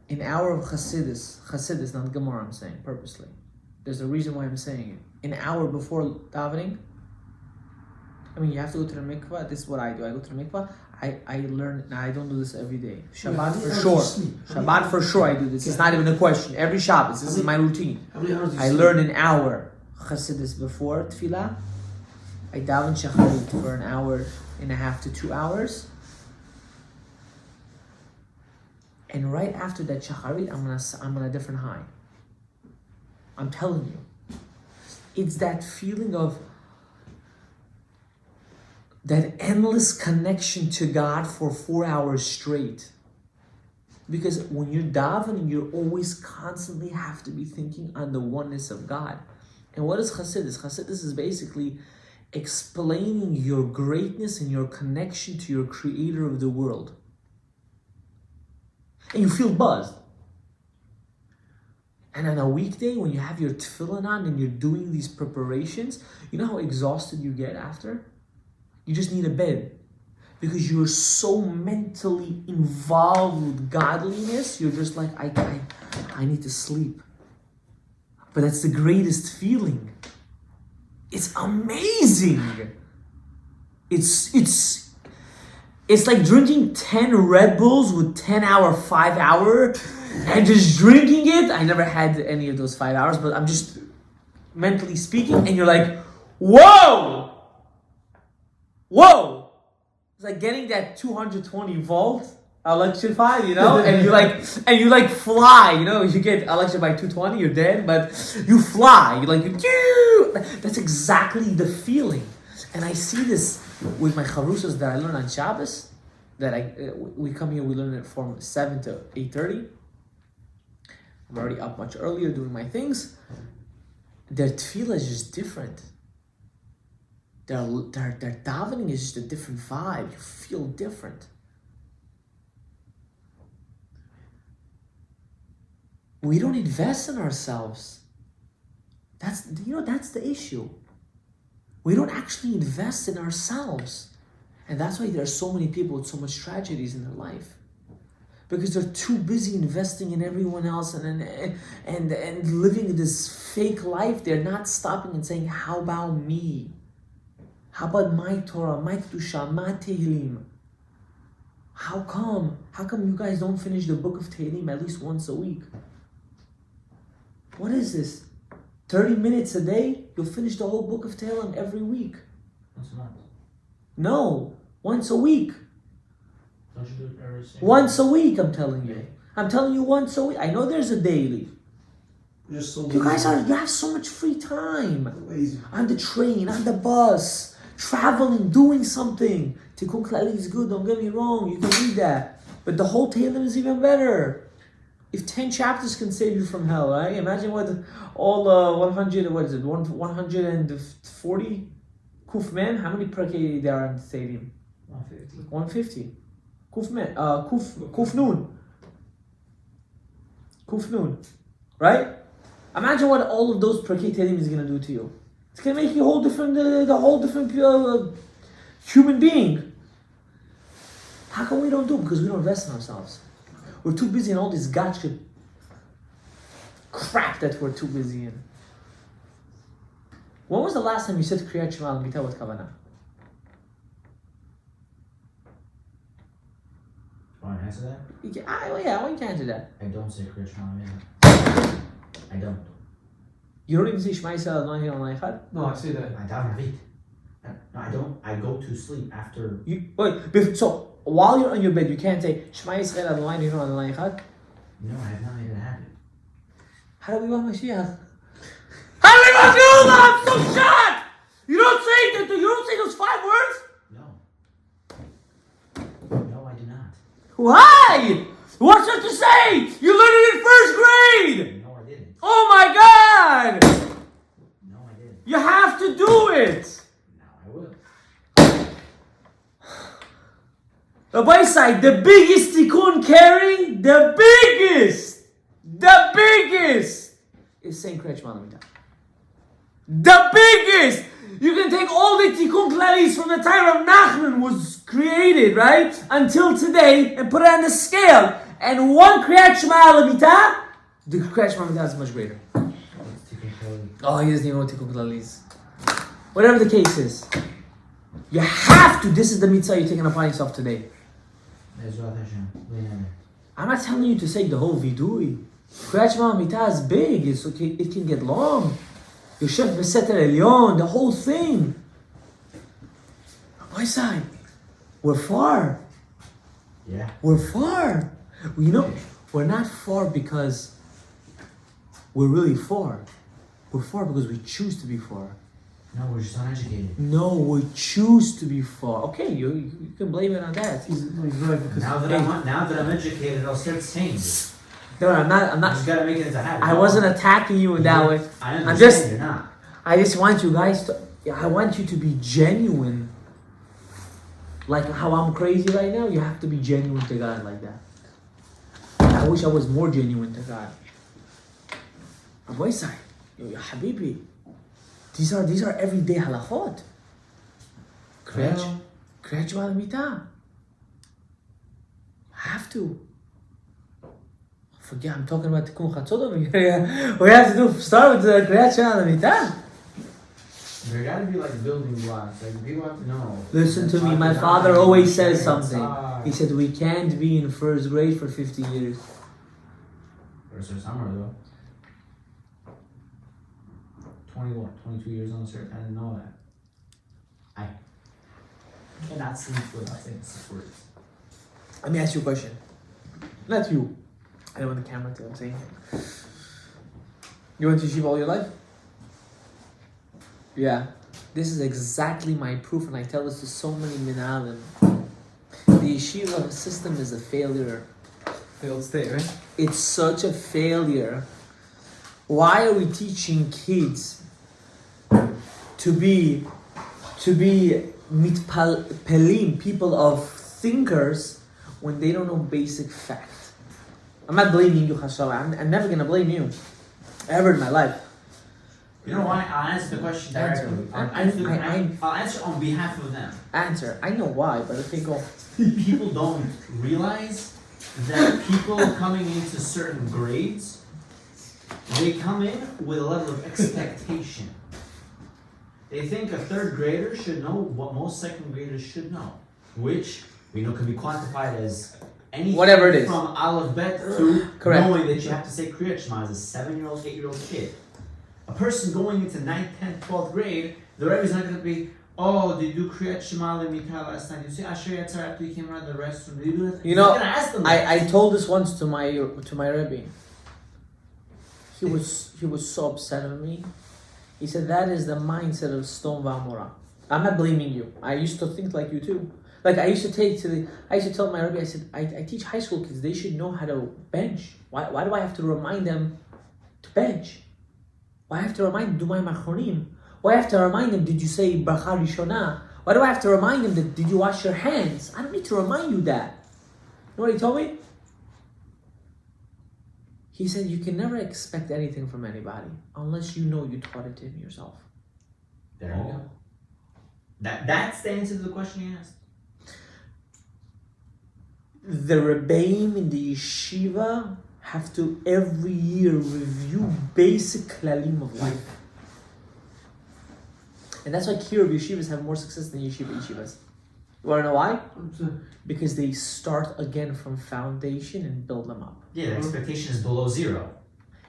an hour of Chassidus, not Gemara, I'm saying, purposely. There's a reason why I'm saying it. An hour before davening, you have to go to the mikvah. This is what I do. I go to the mikvah. I learn. Now, I don't do this every day. Shabbat for sure. Shabbat for sure I do this. It's not even a question. Every Shabbos, this is my routine. How many hours do you I sleep? learn an hour Chassidus before tefillah. I daven shacharit for an hour and a half to 2 hours. And right after that shacharit, I'm on a different high. I'm telling you. It's that feeling of that endless connection to God for 4 hours straight. Because when you're davening, you always constantly have to be thinking on the oneness of God. And what is Chassidus? Chassidus is basically explaining your greatness and your connection to your creator of the world. And you feel buzzed. And on a weekday, when you have your tefillin on and you're doing these preparations, you know how exhausted you get after? You just need a bed. Because you're so mentally involved with godliness, you're just like, I need to sleep. But that's the greatest feeling. It's amazing. It's like drinking 10 Red Bulls with 10-hour, 5-hour, and just drinking it. I never had any of those 5 hours, but I'm just mentally speaking, and you're like, whoa! Whoa! It's like getting that 220 volt I'll electrify, and you fly, you get electrified by 220, you're dead, but you fly, that's exactly the feeling. And I see this with my charusas that I learn on Shabbos, we come here, we learn it from 7 to 8:30. I'm already up much earlier doing my things. Their tefillah is just different. Their davening is just a different vibe. You feel different. We don't invest in ourselves. That's the issue. We don't actually invest in ourselves. And that's why there are so many people with so much tragedies in their life. Because they're too busy investing in everyone else and living this fake life. They're not stopping and saying, how about me? How about my Torah, my Kedusha, my Tehillim? How come you guys don't finish the book of Tehillim at least once a week? What is this? 30 minutes a day? You'll finish the whole book of Tehillim every week. Once a month. No, once a week. Don't you do it every single Once a week, I'm telling you. I'm telling you once a week. I know there's a daily. You're just so You guys lazy. you have so much free time. Lazy. On the train, on the bus, traveling, doing something. Tikkun Klali is good, don't get me wrong, you can read that. But the whole Tehillim is even better. If 10 chapters can save you from hell, right? Imagine what all 140 Kuf men, how many perkei there are in the stadium? 150. 150. Kuf men, Kuf noon. Right? Imagine what all of those perkei Tehillim is going to do to you. It's going to make you a whole different, human being. How come we don't do it? Because we don't invest in ourselves. We're too busy in all this gotcha crap that we're too busy in. When was the last time you said Kriyat Shema al Mita with Kavanah? Want to answer that? You can answer that. I don't say Kriyat Shema Al-Mita. I don't. You don't even say Shema Yisrael Adonai Eloheinu Echad? No, I say that. I daven Havit. No, I don't. I go to sleep after. So while you're on your bed, you can't say Shema Yisrael Adonai Eloheinu Echad? No, I have not made it happen. How do we want Mashiach? How do we want Mashiach? I'm so shocked! You don't say those 5 words? No. No, I do not. Why? What's there to say? You learned it in 1st grade! No, I didn't. Oh my God! No, I didn't. You have to do it! Now I will. Rabbi Isai, the biggest tikkun carry, the biggest is saying Kriyat Shema al Mita. The biggest! You can take all the tikkun klalis from the time of Nachman was created, right? Until today, and put it on the scale. And one Kriyat Shema al Mita, the Kriyat Shema al Mita is much greater. Oh, he doesn't even know what tikkun klalis. Whatever the case is. You have to, this is the mitzvah you're taking upon yourself today. I'm not telling you to say the whole vidui. Kriyat Shema al-Mita is big. It's okay. It can get long. Yosef Beseter Elyon, the whole thing. My side, we're far. Yeah. We're far. We're not far because we're really far. We're far because we choose to be far. No, we're just uneducated. No, we choose to be far. Okay, you can blame it on that. He's right because Now that I'm educated, I'll start saying this. No, I'm I not. just gotta make it into a habit. I wasn't attacking you in that way. I I'm understand just. you're not. I just want you guys to. I want you to be genuine. Like how I'm crazy right now, you have to be genuine to God like that. I wish I was more genuine to God. Abu Isai, ya Habibi, these are everyday halachot. Kriyat Shema al-Mita. Have to. Forget, I'm talking about Tikkun Chatzot over here. We have to start with the Kriyat Shema al-Mita. There gotta be like building blocks. Like people have to know. Listen to me, my father always says something. He said, we can't be in 1st grade for 50 years. First or summer though. 22 years on this earth, I didn't know that. I cannot sleep without saying these words. Let me ask you a question. Not you. I don't want the camera to. I'm saying. You went to yeshiva all your life? Yeah. This is exactly my proof, and I tell this to so many minalim. The yeshiva system is a failure. Failed state, right? It's such a failure. Why are we teaching kids to be mitpalim, people of thinkers, when they don't know basic fact? I'm not blaming you, Hashallah. I'm never gonna blame you, ever in my life. You know why? I'll answer the question directly. I'll answer on behalf of them. Answer. I know why, but okay, go. People don't realize that people coming into certain grades, they come in with a level of expectation. They think a third grader should know what most second graders should know, which we know can be quantified as anything Whatever it is. from Aleph Bet to Correct. knowing that you have to say Kriyat Shema as a 7-year-old, 8-year-old kid. A person going into 9th, 10th, 12th grade, the Rebbe is not going to be, oh, did you do Kriyat Shema Lemikha last night? Did you say Asher Yatzar after you came around the restroom? Did you do that? You know, He's not going to ask them that. I told this once to my Rebbe. He was so upset with me. He said that is the mindset of Stone Vamora. I'm not blaming you. I used to think like you too. Like I used to tell my Rebbe, I said, I teach high school kids, they should know how to bench. Why do I have to remind them to bench? Why I have to remind them, Dumay Machonim? Why I have to remind them, did you say Bracha Rishonah? Why do I have to remind them that, did you wash your hands? I don't need to remind you that. You know what he told me? He said, you can never expect anything from anybody unless you know you taught it to him yourself. There you go. That's the answer to the question you asked. The Rebbeim in the yeshiva have to every year review basic klalim of life. And that's why Kiruv yeshivas have more success than yeshivas. You want to know why? Because they start again from foundation and build them up. Yeah, the expectation is below zero.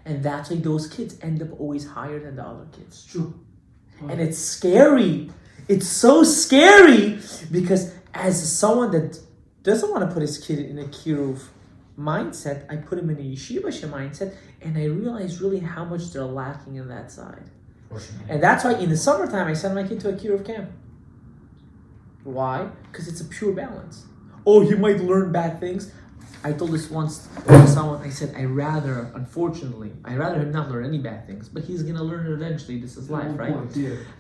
And that's why those kids end up always higher than the other kids. It's true. And it's scary. It's so scary because as someone that doesn't want to put his kid in a Kiruv mindset, I put him in a yeshiva mindset, and I realize really how much they're lacking in that side. And that's why in the summertime I send my kid to a Kiruv camp. Why? Because it's a pure balance. Oh, he might learn bad things. I told this once to someone, I said, unfortunately, I'd rather him not learn any bad things, but he's going to learn it eventually. This is life, right?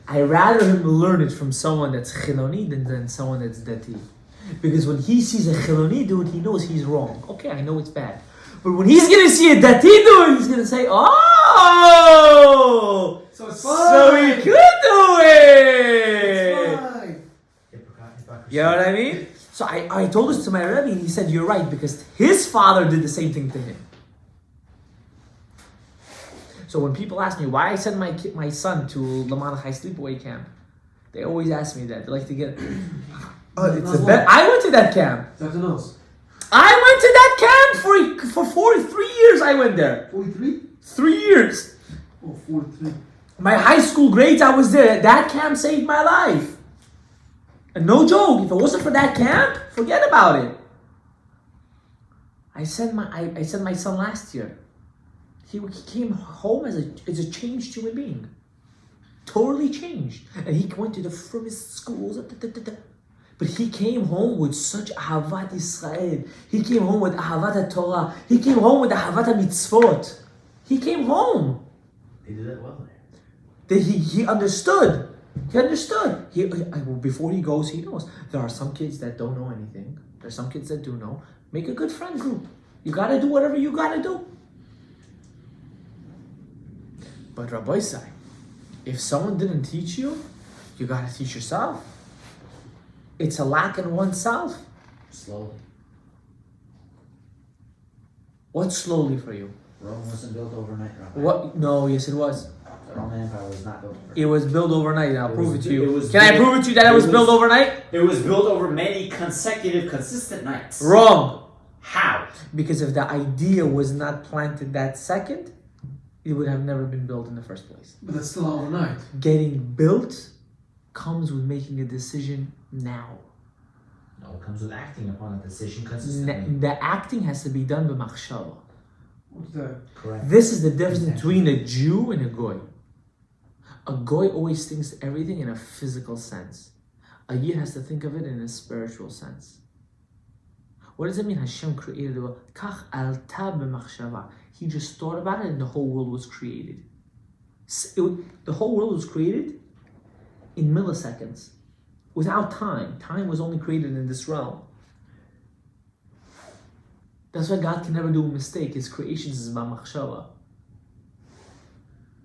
I'd rather him learn it from someone that's chiloni than someone that's dati. Because when he sees a chiloni do it, he knows he's wrong. Okay, I know it's bad. But when he's going to see a dati do it, he's going to say, oh! So it's So he could do it! You know what I mean? So I told this to my Rebbe, and he said, you're right, because his father did the same thing to him. So when people ask me why I send my son to Lamanachai sleepaway camp, they always ask me that. They like to get... I went to that camp. Nothing else. I went to that camp for 43 years I went there. 43? 3 years. Oh, 43. My high school grades, I was there. That camp saved my life. And no joke, if it wasn't for that camp, forget about it. I sent my son last year. He came home as a changed human being. Totally changed. And he went to the firmest schools. But he came home with such Ahavat Israel. He came home with Ahavat Torah. He came home with Ahavat Mitzvot. He came home. They did that well He there. understood. He understood. Before he goes, he knows. There are some kids that don't know anything. There are some kids that do know. Make a good friend group. You gotta do whatever you gotta do. But Rabbi say, if someone didn't teach you, you gotta teach yourself. It's a lack in oneself. Slowly. What's slowly for you? Rome wasn't built overnight, Rabbi. What? No, yes it was. The Roman Empire was not built overnight. It was built overnight, and I'll prove it to you. Can I prove it to you that it was built overnight? It was built over many consecutive, consistent nights. Wrong. How? Because if the idea was not planted that second, it would have never been built in the first place. But that's still overnight. Getting built comes with making a decision now. No, it comes with acting upon a decision consistently. The acting has to be done b'machshava. What's that? Correct. This is the difference between a Jew and a goy. A goy always thinks everything in a physical sense. A Yid has to think of it in a spiritual sense. What does it mean? Hashem created the world. Kach alta b'machshava. He just thought about it and the whole world was created. The whole world was created in milliseconds. Without time. Time was only created in this realm. That's why God can never do a mistake. His creations is b'machshava.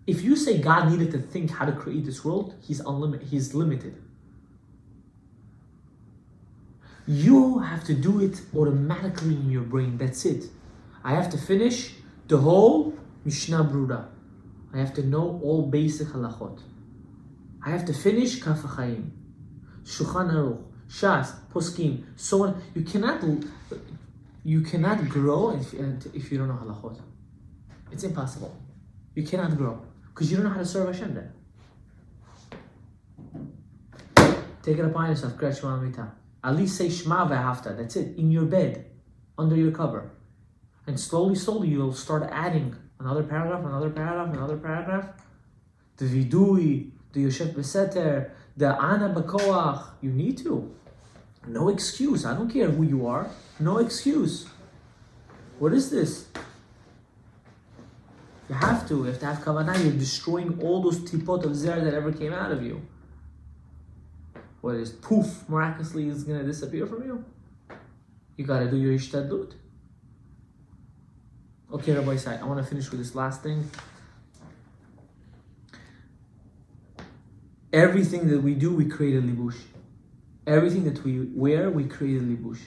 If you say God needed to think how to create this world, He's unlimited. He's limited. You have to do it automatically in your brain. That's it. I have to finish the whole Mishnah Brura. I have to know all basic halachot. I have to finish Kaf HaChaim, Shulchan Aruch, Shas, Poskim, so on. You cannot grow if you don't know halachot. It's impossible. You cannot grow because you don't know how to serve Hashem then. Take it upon yourself. At least say Shema ve'ahavta. That's it. In your bed, under your cover, and slowly, you'll start adding another paragraph, another paragraph, another paragraph. The vidui, the yosef beseter, the ana b'koach. You need to. No excuse. I don't care who you are. No excuse. What is this? You have to. You have to have kavanah. You're destroying all those tipot of zera that ever came out of you. What is poof, miraculously is going to disappear from you? You got to do your ishtadlut. Okay, Rabbi Isai, I want to finish with this last thing. Everything that we do, we create a libush. Everything that we wear, we create a libush.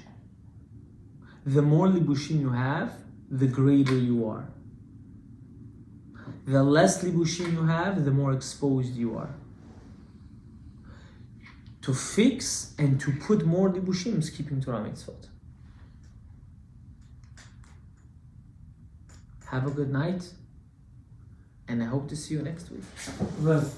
The more libushim you have, the greater you are. The less libushim you have, the more exposed you are. To fix and to put more libushim is keeping Torah mitzvot. Have a good night, and I hope to see you next week. Well.